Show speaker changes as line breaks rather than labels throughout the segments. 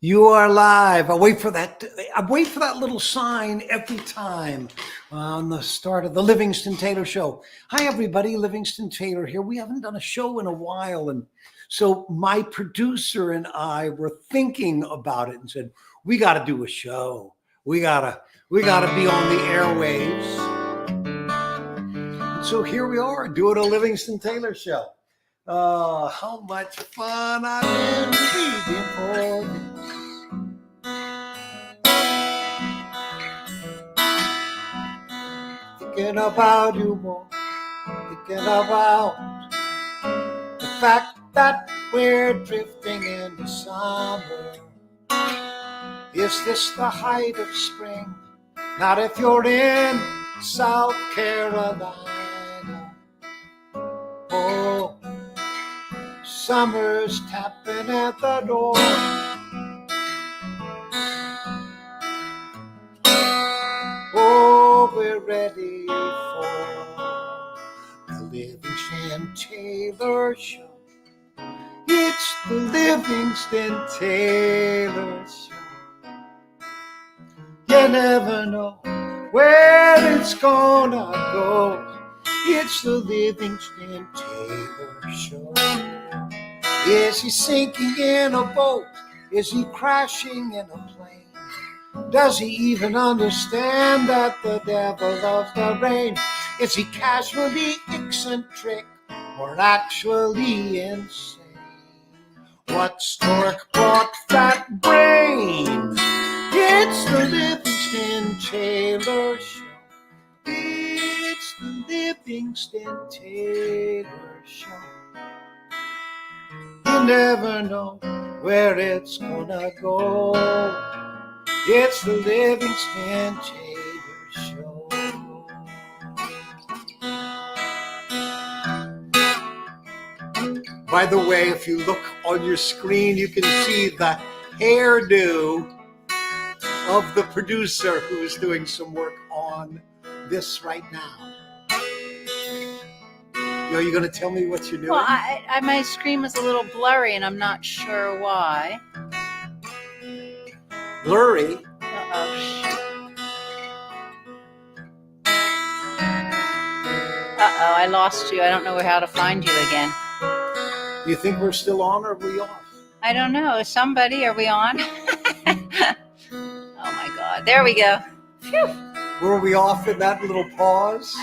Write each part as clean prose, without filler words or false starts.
You are live. I wait for that. I wait for that little sign every time on the start of the Livingston Taylor Show. Hi, everybody. Livingston Taylor here. We haven't done a show in a while, and so my producer and I were thinking about it and said, "We got to do a show. We gotta be on the airwaves." And so here we are doing a Livingston Taylor Show. How much fun I've been reading for this. Thinking about you more, thinking about the fact that we're drifting into summer. Is this the height of spring? Not if you're in South Carolina. Oh, summer's tapping at the door. Oh, we're ready for the Livingston Taylor Show. It's the Livingston Taylor Show. You never know where it's gonna go. It's the Livingston Taylor Show. Is he sinking in a boat? Is he crashing in a plane? Does he even understand that the devil loves the rain? Is he casually eccentric or actually insane? What stork brought that brain? It's the Livingston Taylor Show. It's the Livingston Taylor Show. You never know where it's gonna go. It's the Livingston Taylor Show. By the way, if you look on your screen, you can see the hairdo of the producer who is doing some work on this right now. Are you going to tell me what you're doing?
Well, my screen was a little blurry, and I'm not sure why.
Blurry?
Uh-oh. Uh-oh, I lost you. I don't know how to find you again.
Do you think we're still on, or are we off?
I don't know. Somebody, are we on? Oh, my God. There we go. Phew.
Were we off in that little pause?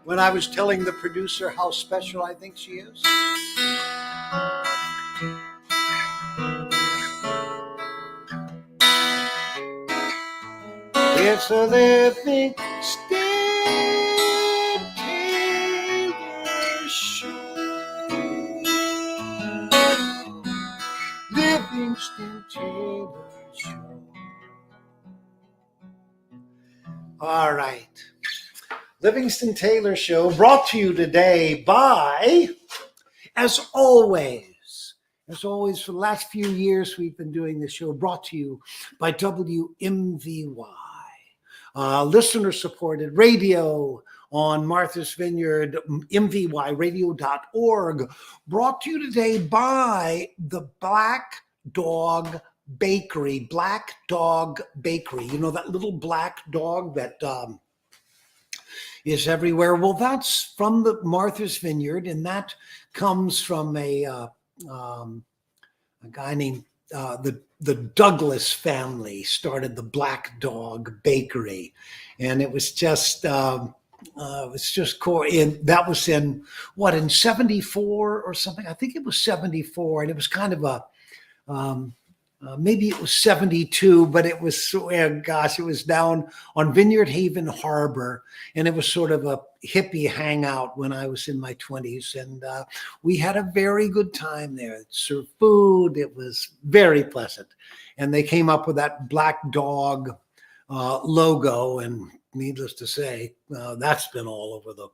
When I was telling the producer how special I think she is? It's a Livingston Taylor Show. Livingston Taylor Show. All right. Livingston Taylor Show brought to you today by, as always, for the last few years we've been doing this show, brought to you by WMVY. Listener-supported radio on Martha's Vineyard, mvyradio.org. Brought to you today by the Black Dog Bakery. Black Dog Bakery. You know that little black dog that is everywhere? Well, that's from the Martha's Vineyard, and that comes from a guy named the Douglas family started the Black Dog Bakery, and it was just cool. And that was in 74 or something. I think it was 74, and it was kind of a maybe it was 72, but it was, it was down on Vineyard Haven Harbor, and it was sort of a hippie hangout when I was in my 20s, and we had a very good time there. It served food. It was very pleasant, and they came up with that Black Dog logo, and needless to say, that's been all over the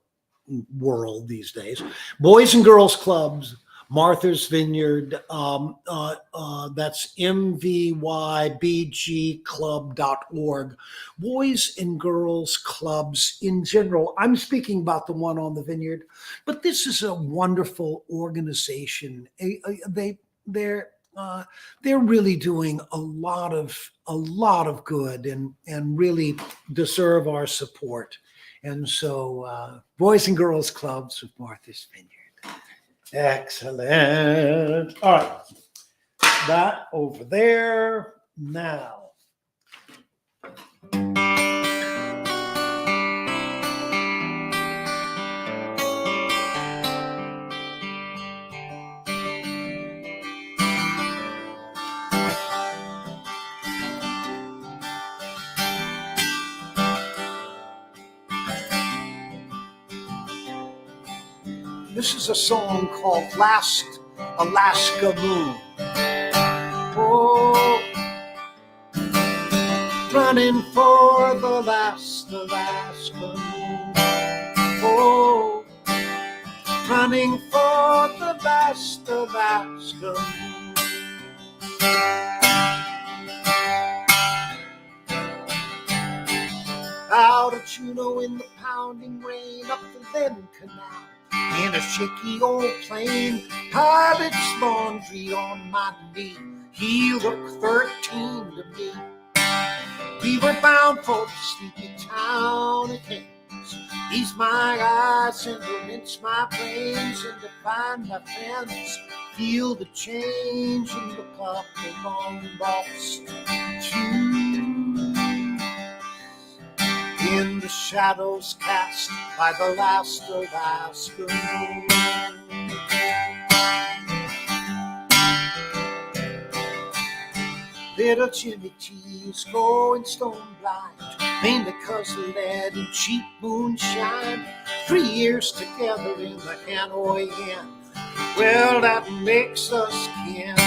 world these days. Boys and Girls Clubs, Martha's Vineyard, that's mvybgclub.org. Boys and Girls Clubs in general. I'm speaking about the one on the Vineyard, but this is a wonderful organization. They're they're really doing a lot of good and really deserve our support. And so, Boys and Girls Clubs of Martha's Vineyard. Excellent. All right, that over there now. This is a song called Last Alaska Moon. Oh, running for the last Alaska moon. Oh, running for the last Alaska moon. Out of Juneau in the pounding rain, up the Lynn Canal, in a shaky old plane, pilot's laundry on my knee. He looked 13 to me. We were bound for the sleepy town of Kings. Ease my eyes and to rinse my brains and to find my friends. Feel the change and look up the long lost shoes. In the shadows cast by the last Alaska moon. Little Jimmy T's going stone blind, mainly 'cause of lead and cheap moonshine. 3 years together in the Hanoi Inn, well, that makes us kin.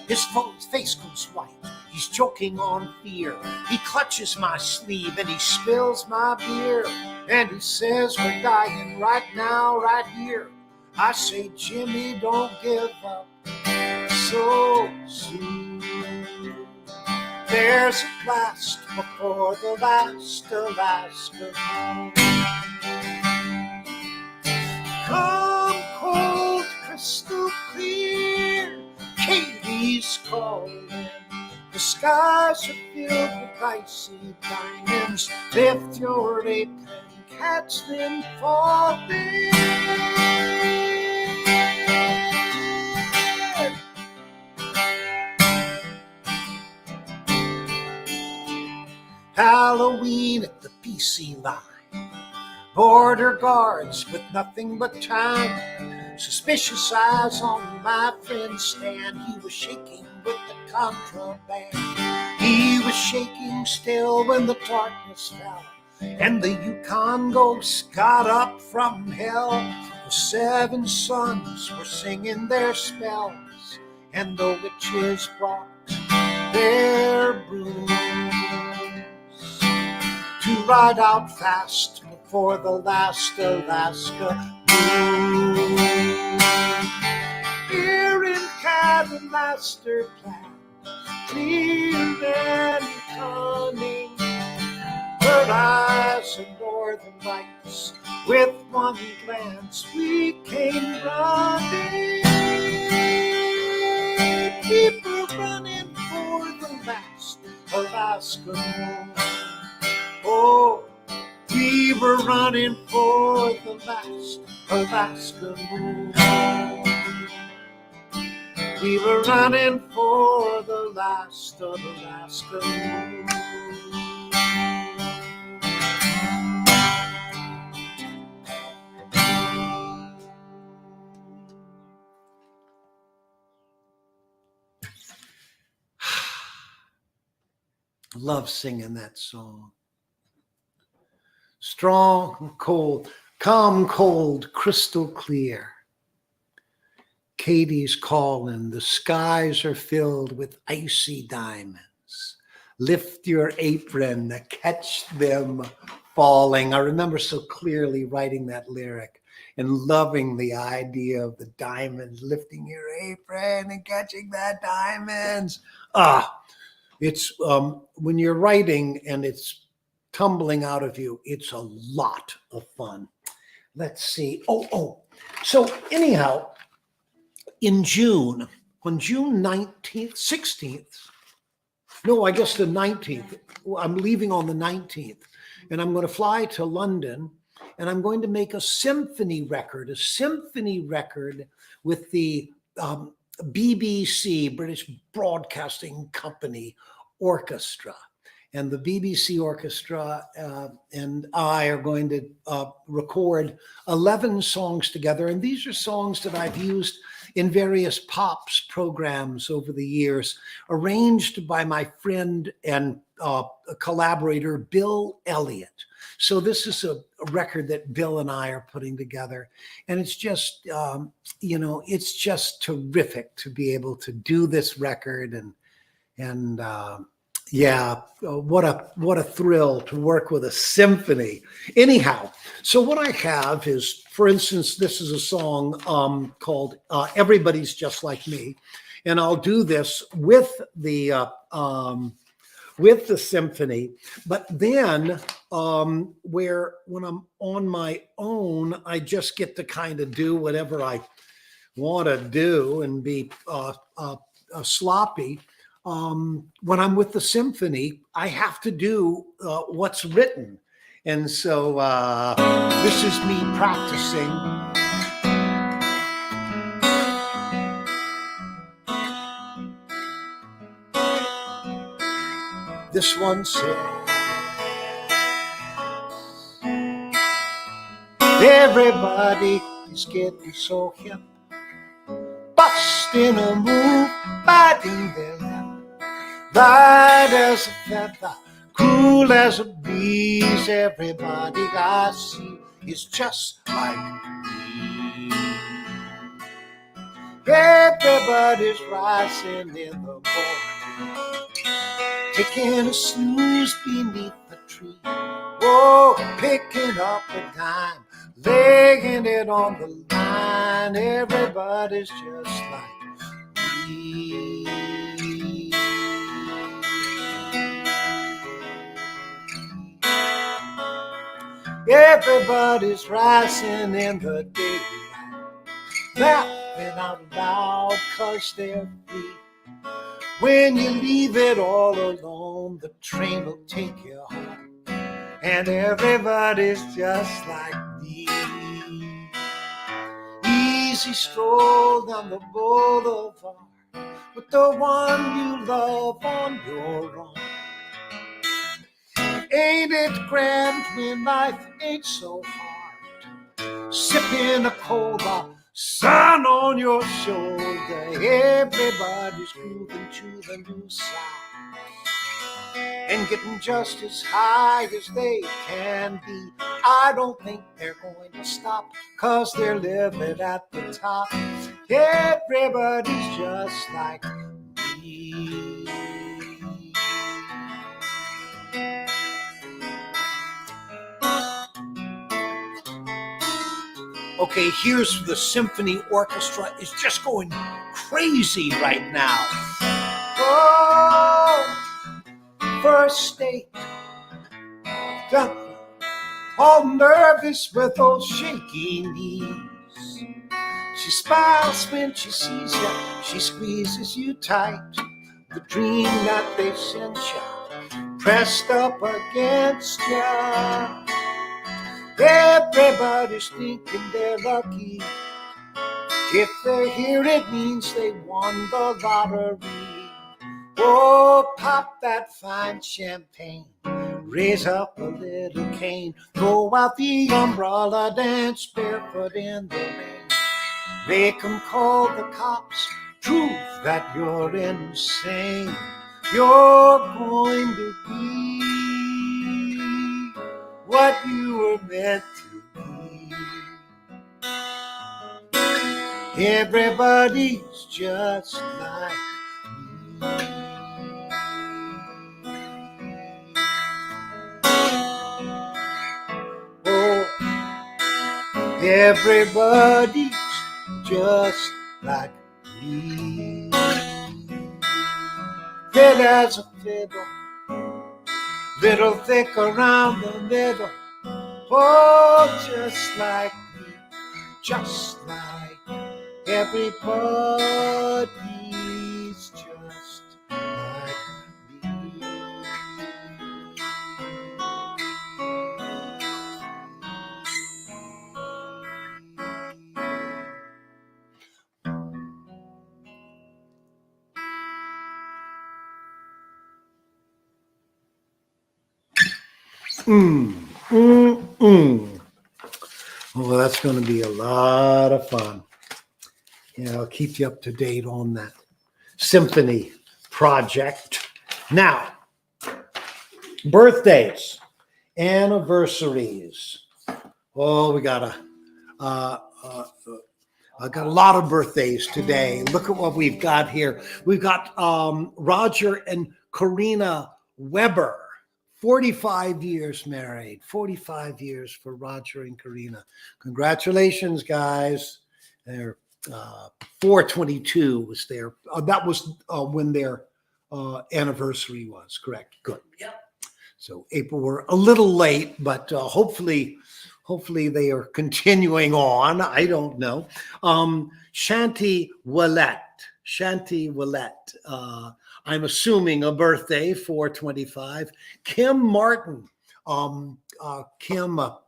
His face goes white, he's choking on fear. He clutches my sleeve and he spills my beer. And he says, we're dying right now, right here. I say, Jimmy, don't give up so soon. There's a blast before the last Alaska moon. Come cold, crystal clear, Katie's calling. The skies are filled with icy diamonds. Lift your apron, catch them falling. Halloween at the PC line. Border guards with nothing but time. Suspicious eyes on my friend's stand. He was shaking with the contraband. He was shaking still when the darkness fell. And the Yukon ghosts got up from hell. The 7 sons were singing their spells. And the witches brought their brooms to ride out fast before the last Alaska moon. Here in cabin master plan, clear and cunning, bird eyes and northern lights. With one glance we came running. People running for the last Alaska moon. Oh, we were running for the last Alaska moon. We were running for the last of Alaska moon. Love singing that song. Strong, cold, calm, cold, crystal clear. Katie's calling, the skies are filled with icy diamonds. Lift your apron, catch them falling. I remember so clearly writing that lyric and loving the idea of the diamonds, lifting your apron and catching that diamonds. It's when you're writing and it's tumbling out of you, it's a lot of fun. Let's see. So anyhow, in June, on June 19th, 16th. No, I guess the 19th. I'm leaving on the 19th, and I'm going to fly to London, and I'm going to make a symphony record with the BBC, British Broadcasting Company Orchestra. And the BBC Orchestra and I are going to record 11 songs together. And these are songs that I've used in various pops programs over the years, arranged by my friend and collaborator, Bill Elliott. So this is a record that Bill and I are putting together. And it's just, it's just terrific to be able to do this record. And what a thrill to work with a symphony. Anyhow, so what I have is, for instance, this is a song called "Everybody's Just Like Me," and I'll do this with the symphony. But then, when I'm on my own, I just get to kind of do whatever I want to do and be sloppy. When I'm with the symphony, I have to do what's written. And so this is me practicing. This one says, everybody is getting so hip, busting a move, biting their lip. Light as a feather, cool as a breeze. Everybody I see is just like me. Everybody's rising in the morning, taking a snooze beneath the tree. Oh, picking up a dime, laying it on the line. Everybody's just like me. Everybody's rising in the daylight, laughing out loud 'cause they're free. When you leave it all alone, the train will take you home, and everybody's just like me. Easy stroll down the boulevard with the one you love on your own. Ain't it grand when life ain't so hard? Sipping a cola, sun on your shoulder. Everybody's grooving to the new sound and getting just as high as they can be. I don't think they're going to stop 'cause they're living at the top. Everybody's just like me. Okay, here's the symphony orchestra is just going crazy right now. Oh, first date, all nervous with those shaky knees. She smiles when she sees you, she squeezes you tight. The dream that they sent you, pressed up against you. Everybody's thinking they're lucky. If they're here, it means they won the lottery. Oh, pop that fine champagne, raise up a little cane, throw out the umbrella, dance barefoot in the rain. Make 'em call the cops, prove that you're insane. You're going to be what you were meant to be. Everybody's just like me. Oh, everybody's just like me. Fit as a fiddle, little thick around the middle. Oh, just like me, just like everybody Well, that's going to be a lot of fun. Yeah, I'll keep you up to date on that symphony project. Now, birthdays, anniversaries. Oh, uh, uh, I got a lot of birthdays today. Look at what we've got here. We've got Roger and Karina Weber, 45 years married, 45 years for Roger and Karina. Congratulations, guys. They're 422 was their, that was when their anniversary was, correct? Good.
Yep.
So April, we're a little late, but hopefully they are continuing on. I don't know. Shanti Willette. I'm assuming a birthday, 425. Kim Martin. Kim, a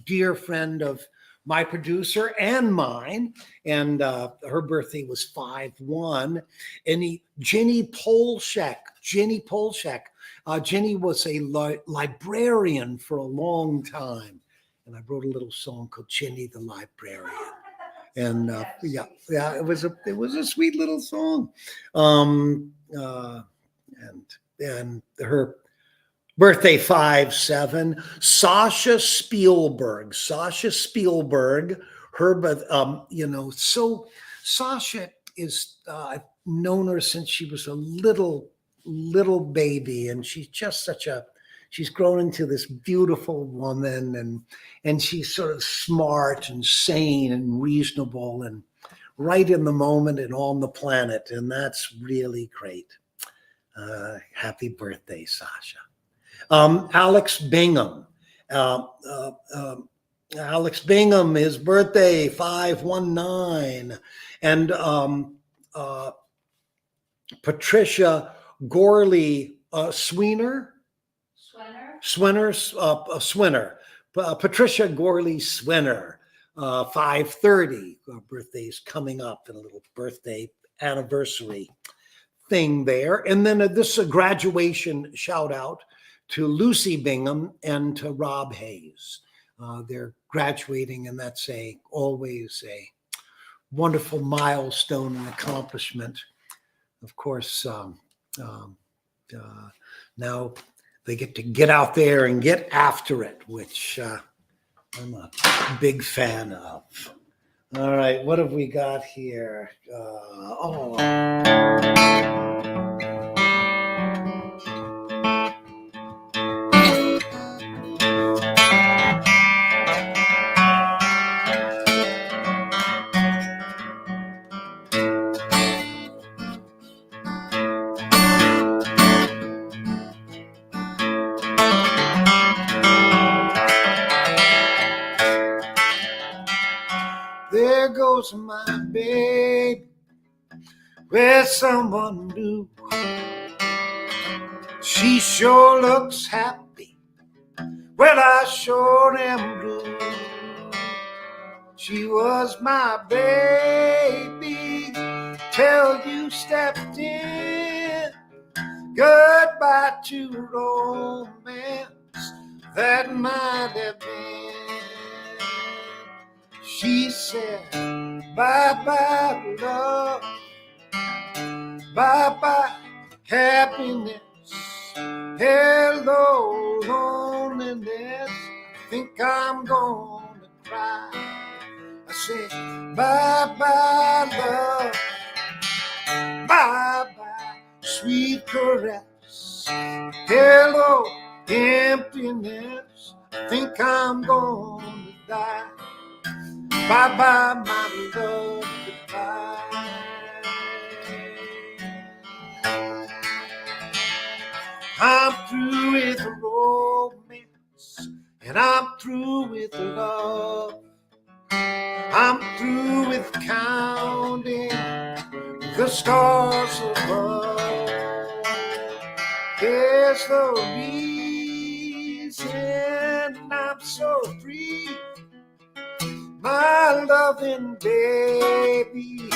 dear friend of my producer and mine, and her birthday was 5/1. And Jenny Polshek. Jenny was a librarian for a long time. And I wrote a little song called Jenny the Librarian. And yeah, it was a sweet little song. And her birthday 5/7. Sasha Spielberg, so Sasha is I've known her since she was a little baby, and she's just she's grown into this beautiful woman, and she's sort of smart and sane and reasonable and right in the moment and on the planet. And that's really great. Happy birthday, Sasha. Alex Bingham. Alex Bingham, his birthday, 5/19. And Patricia Gorley Swinner. Patricia Gorley Swinner, 5/30. Her birthday's coming up, and a little birthday anniversary thing there. And then this graduation shout out to Lucy Bingham and to Rob Hayes. They're graduating, and that's always a wonderful milestone and accomplishment. Of course, now they get out there and get after it, which I'm a big fan of. All right, what have we got here? There goes my babe with someone new. She sure looks happy. Well, I sure am blue. She was my baby till you stepped in. Goodbye to romance that might have been. She said, bye-bye love, bye-bye happiness, hello loneliness, I think I'm gonna cry. I said, bye-bye love, bye-bye sweet caress, hello emptiness, I think I'm gonna die. Bye-bye, my love, goodbye. I'm through with romance, and I'm through with love. I'm through with counting the stars above. There's no reason I'm so free. My loving baby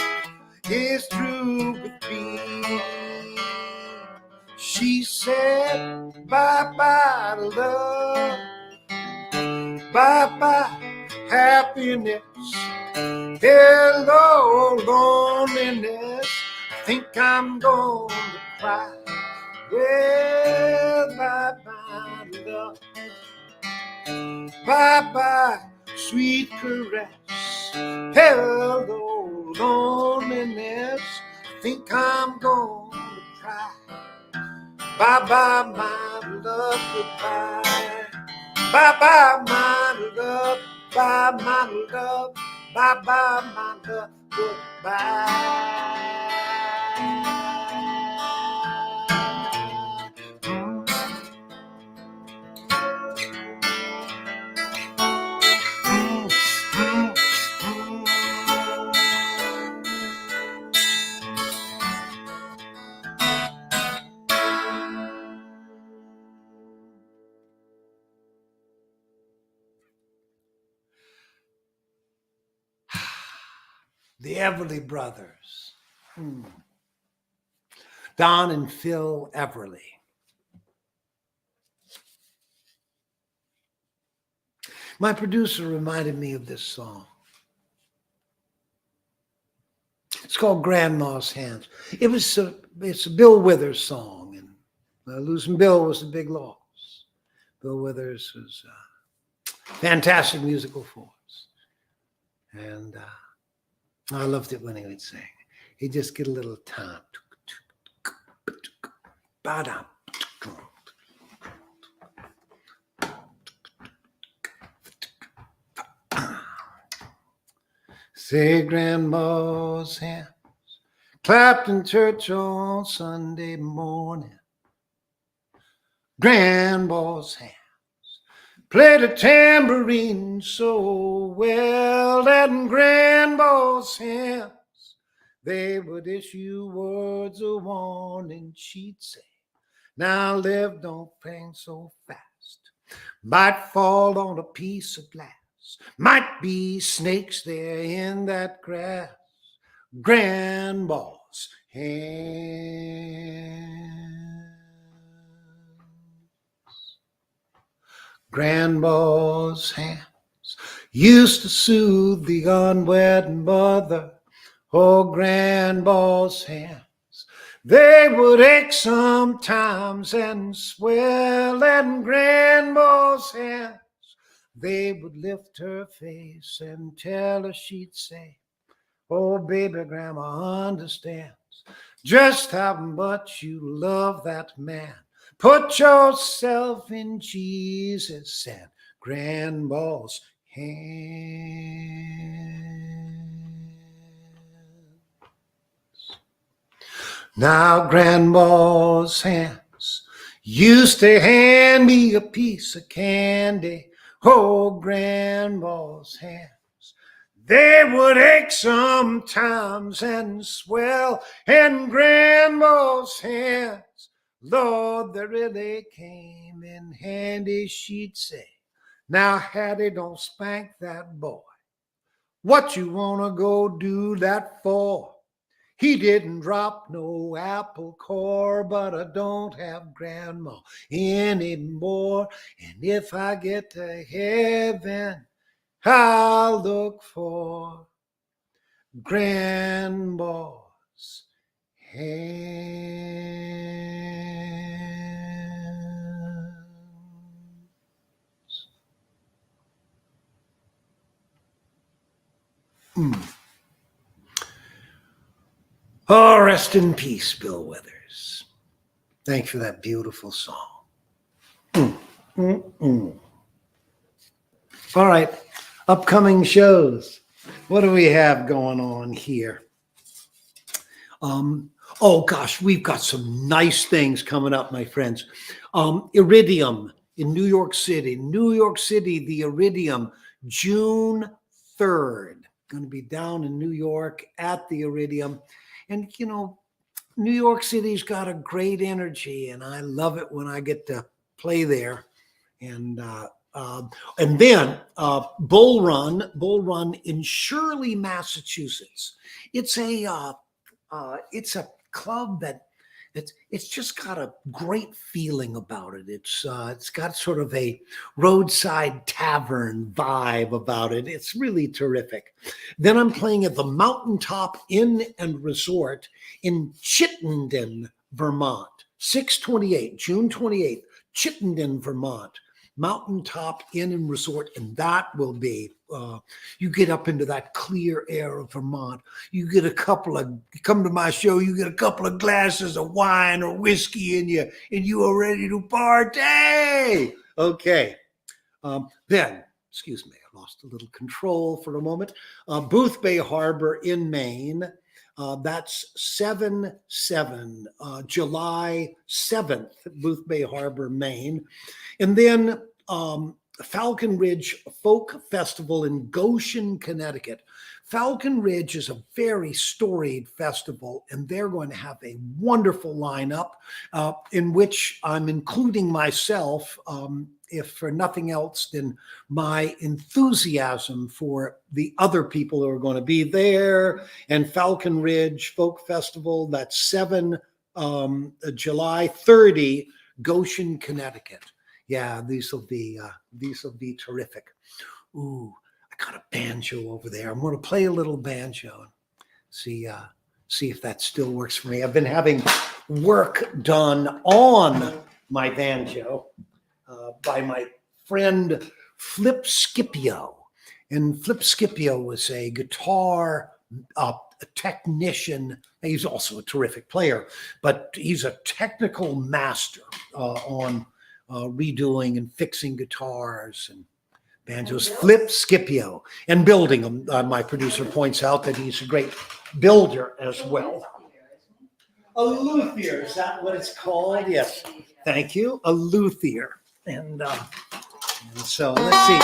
is through with me. She said, bye-bye love, happiness. Hello, loneliness. Think I'm going to cry. Well, bye-bye, love. Bye-bye, sweet caress. Hello, loneliness. Think I'm going to cry. Bye-bye, my love, goodbye. Bye-bye, my love. Bye, my love. Bye-bye, my love, goodbye. The Everly Brothers. Don and Phil Everly. My producer reminded me of this song. It's called Grandma's Hands. It's a Bill Withers song, and losing Bill was a big loss. Bill Withers was a fantastic musical force, and I loved it when he would sing. He'd just get a little time. Say Grandma's hands clapped in church on Sunday morning. Grandma's hands played a tambourine so well that in Grandma's hands they would issue words of warning. She'd say, now live, don't think so fast. Might fall on a piece of glass. Might be snakes there in that grass. Grandma's hands. Grandma's hands used to soothe the unwed mother. Oh, Grandma's hands, they would ache sometimes and swell. And Grandma's hands, they would lift her face and tell her, she'd say, oh, baby, Grandma understands just how much you love that man. Put yourself in Jesus and Grandma's hands. Now Grandma's hands used to hand me a piece of candy. Oh, Grandma's hands, they would ache sometimes and swell. And Grandma's hands, Lord, they really came in handy. She'd say, now Hattie, don't spank that boy. What you wanna go do that for? He didn't drop no apple core, but I don't have Grandma anymore. And if I get to heaven, I'll look for Grandma's hands. Oh, rest in peace, Bill Withers. Thanks for that beautiful song. All right, upcoming shows. What do we have going on here? Oh gosh, we've got some nice things coming up, my friends. Iridium in New York City. New York City, the Iridium, June 3rd. Going to be down in New York at the Iridium. And, you know, New York City's got a great energy, and I love it when I get to play there. And then Bull Run in Shirley, Massachusetts. It's a club that It's just got a great feeling about it. It's got sort of a roadside tavern vibe about it. It's really terrific. Then I'm playing at the Mountaintop Inn and Resort in Chittenden, Vermont. 628, June 28th, Chittenden, Vermont. Mountaintop Inn and Resort, and that will be, you get up into that clear air of Vermont. You get you come to my show, you get a couple of glasses of wine or whiskey in you, and you are ready to party. Okay. Then, excuse me, I lost a little control for a moment. Boothbay Harbor in Maine. That's 7/7, July 7th, Boothbay Harbor, Maine. And then Falcon Ridge Folk Festival in Goshen, Connecticut. Falcon Ridge is a very storied festival, and they're going to have a wonderful lineup in which I'm including myself, if for nothing else than my enthusiasm for the other people who are going to be there. And Falcon Ridge Folk Festival, that's July 30, Goshen, Connecticut. Yeah, these will be terrific. Ooh, I got a banjo over there. I'm going to play a little banjo and see if that still works for me. I've been having work done on my banjo by my friend Flip Scipio. And Flip Scipio was a guitar a technician. He's also a terrific player, but he's a technical master on redoing and fixing guitars and banjos. Flip Scipio, and building them. My producer points out that he's a great builder as well. A luthier, is that what it's called? Yes, thank you. A luthier. And so let's see.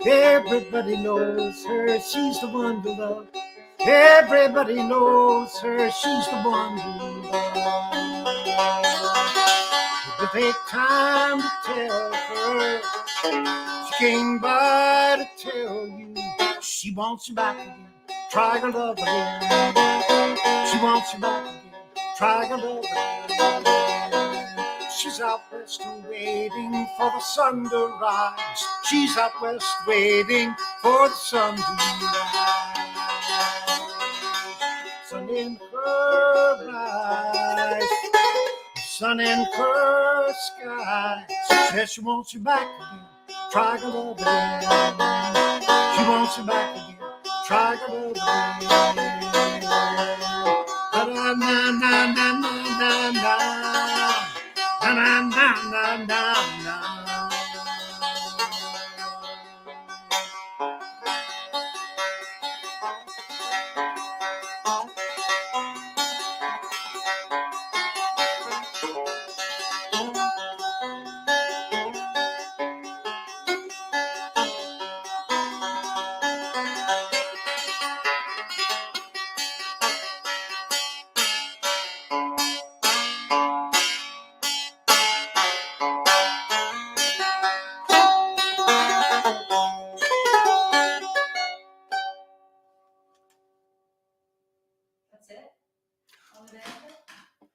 Everybody knows her, she's the one to love. Everybody knows her, she's the one to love. If they take time to tell her, she came by to tell you she wants you back again. Try her love again. She wants you back again. Try her love again. She's out west waiting for the sun to rise. She's out west waiting for the sun to rise. Sun in her eyes, sun in her skies. She says she wants you back again. Try her love again. She wants you back again. Try her love again. Na na na na na na na. Na na na na na.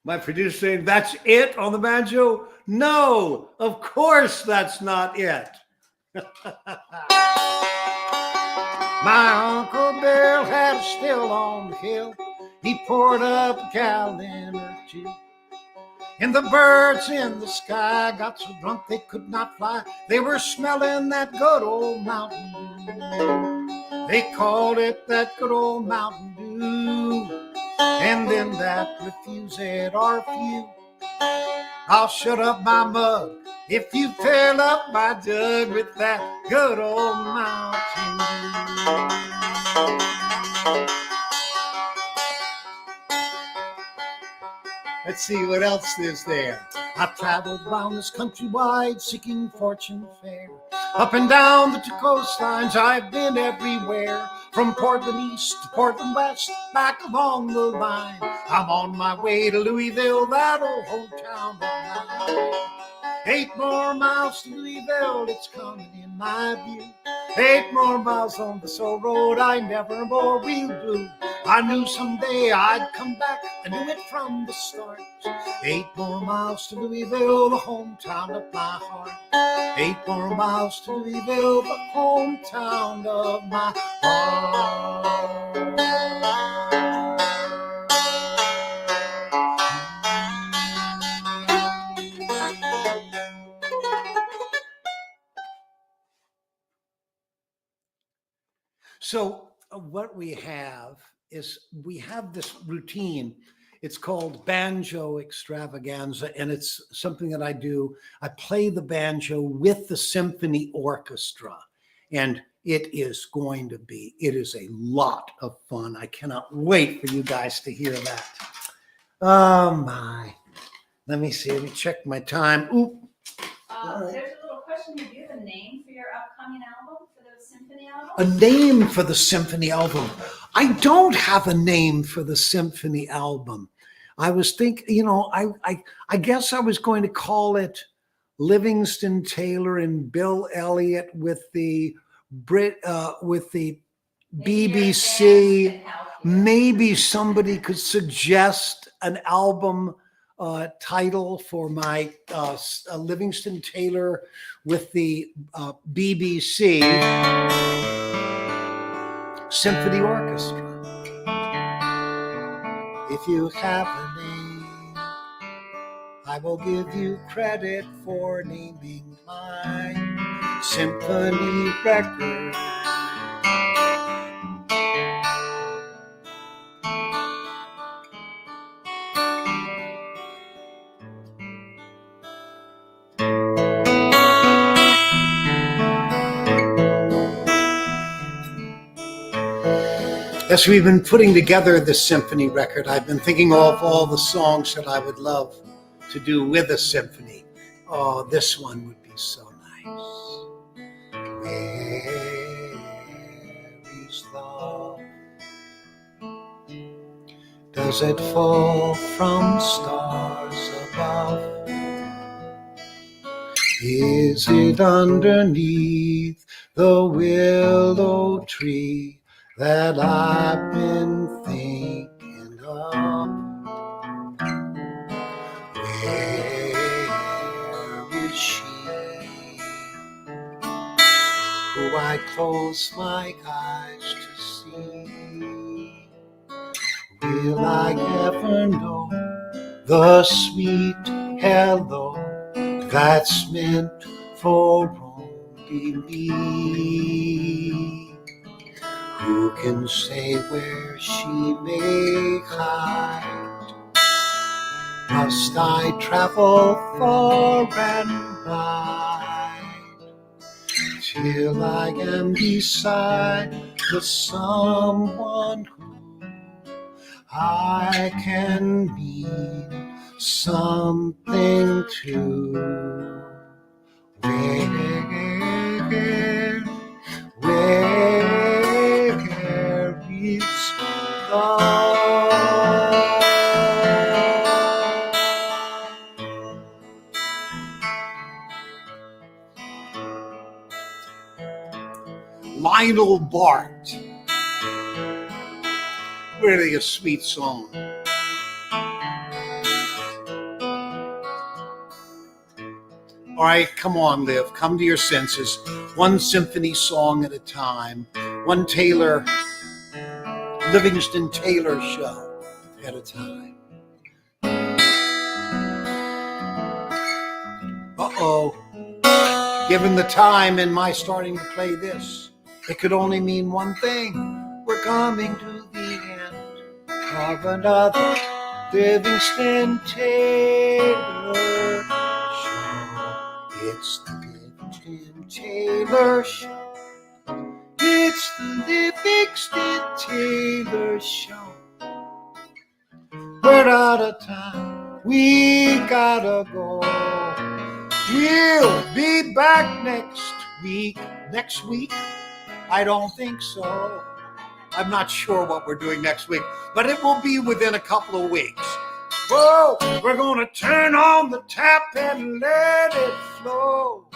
My producer saying, that's it on the banjo? No, of course that's not it. My Uncle Bill had a still on the hill. He poured up a gallon or two. And the birds in the sky got so drunk they could not fly. They were smelling that good old Mountain Dew. They called it that good old Mountain Dew. And then that refused or few. I'll shut up my mug if you fill up my jug with that good old Mountain Dew. Let's see what else is there. I've traveled round this country wide seeking fortune fair. Up and down the two coastlines I've been everywhere. From Portland East to Portland West, back along the line. I'm on my way to Louisville, that old hometown of mine. 8 more miles to Louisville, it's coming in my view. 8 more miles on this old road, I never more will do. I knew someday I'd come back, I knew it from the start. 8 more miles to Louisville, the hometown of my heart. 8 more miles to Louisville, the hometown of my heart. So what we have is we have this routine. It's called Banjo Extravaganza, and it's something that I do. I play the banjo with the symphony orchestra, and it is a lot of fun. I cannot wait for you guys to hear that. Oh my. Let me see. Let me check my time. Oop.
There's a little question. Do you have a name for your upcoming album, for the symphony album?
A name for the symphony album. I don't have a name for the symphony album. I was thinking, I guess I was going to call it Livingston Taylor and Bill Elliott with the BBC. Maybe somebody could suggest an album title for my Livingston Taylor with the BBC Symphony Orchestra. If you have a name, I will give you credit for naming my symphony record. As we've been putting together this symphony record, I've been thinking of all the songs that I would love to do with a symphony. Oh, this one would be so nice. Where is love? Does it fall from stars above? Is it underneath the willow tree that I've been thinking of? Where is she who I close my eyes to see? Will I ever know the sweet hello that's meant for only me? Who can say where she may hide? Must I travel far and wide till I am beside the someone who I can mean something to? Where is love? Lionel Bart. Really a sweet song. All right, come on, Liv. Come to your senses. One symphony song at a time. One Livingston Taylor show at a time. Uh-oh. Given the time in my starting to play this, it could only mean one thing. We're coming to the end of another Livingston Taylor Show. It's the Livingston Taylor Show. It's the Livingston Taylor Show. We're out of time. We gotta go. We'll be back next week. Next week? I don't think so. I'm not sure what we're doing next week, but it will be within a couple of weeks. Whoa, we're gonna turn on the tap and let it flow.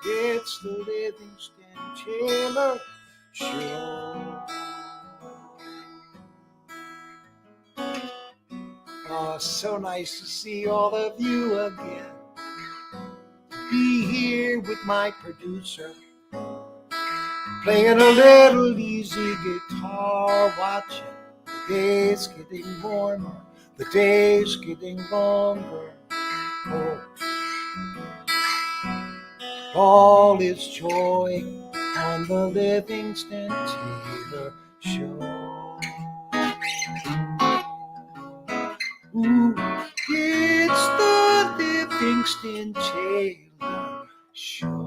It's the Livingston Taylor Show. Oh, so nice to see all of you again. Be here with my producer, playing a little easy guitar, watching the days getting warmer, the days getting longer. Oh, all is joy on the Livingston Taylor Show. Ooh, it's the Livingston Taylor Show.